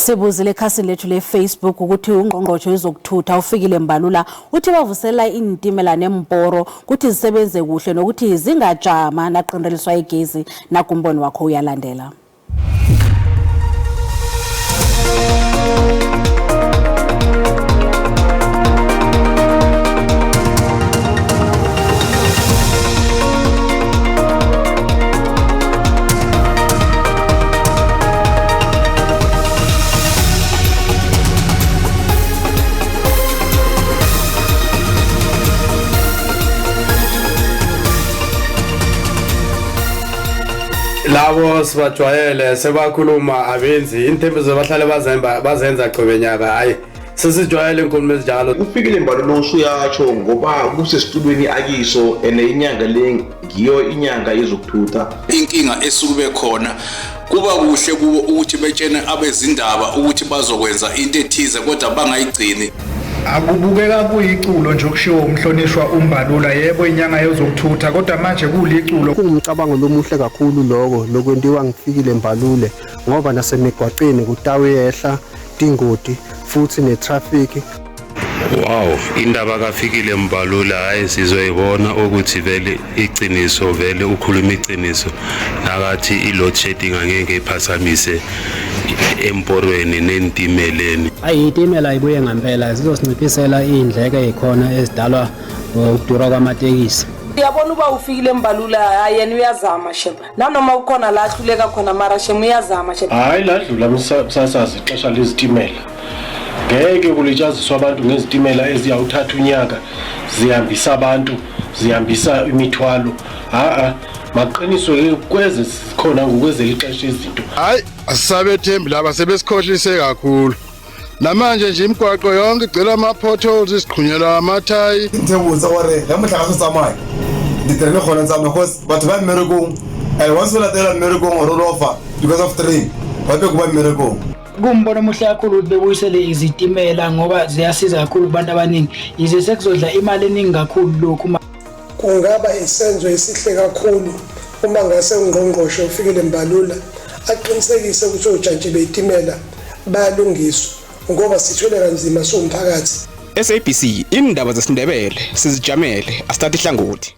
Sebuzile ekhasini lethu le-Facebook ukuthi ungqongqoshe wezokuthutha ufikile Mbalula uthi bavusela iintimela nemporo ukuthi zisebenze kuhle nokuthi zingajama naqindeliswa igezi nakumboni wakho uyalandela. Labo sibajwayele sebakhuluma abenzi intembezo bahlale bazenza qobenyaka hayi sesijwayele inkulumo ezinjalo. Ufikile Mbalula usuyatsho ngoba kusesitulweni akiso inyanga le ngiyo inyanga yezokuthutha. Inkinga esukube khona kuba kuhle kubo ukuthi betshene abezindaba ukuthi bazokwenza into ethize kodwa bangayigcini. Akubukeka kuyiculo nje okushiwo umhlonishwa uMbalula yebo inyanga yezokuthutha kodwa manje kuliculo. Kungumcabango lomuhle kakhulu lokwentiwa ngifikile Mbalule ngoba nasemigwaqeni kutawe yehla ingodi futhi netraffic. Wow, indaba kafikile Mbalula hayi sizoyibona ukuthi vele iqiniso vele ukhuluma iqiniso nakathi i-load shedding angeke iphasamise emporweni nentimeleni. Iyitimela ibuye ngempela zizosinciphisela indleko ezikhona ezidalwa ukudura kwamatekisi. Uyabona uba ufikile Mbalula yena uyazama sheba nanoma ukhona la ahluleka khona mara shema uyazama sheba. Hayi ladlula msasazi ixesha lezitimela ngeke kulitshaziswa abantu ngezitimela eziyawuthatha unyaka zihambisa abantu zihambisa imithwalo maqiniswe kweze sikhona ngokwezela ixesha izinto. Hayi asisabethembi laba sebesikhohlise kakhulu namanje nje imigwaqo yonke igcela ama potholes isiqhunyelwa amathayi. Ngibuza ore lamuhla ngasosamaya ngidrele khona nzama because bathu ba mmerekong and once we latela mmerekong or roll over because of train babe kuba mmerekong. Kumbono omuhle kakhulu ukuthi bebuyisele izitimela ngoba ziyasiza kakhulu kubantu abaningi yize sekuzodla imali eningi kakhulu lokhu. Kungaba isenzo esihle kakhulu uma ngase ungqongqoshe ufikile Mbalula aqinisekise ukuthi ojantshi beyitimela bayalungiswa ngoba sithwele kanzima somphakathi. SABC indaba zesindebele sizijamele asithathe ihlangothi.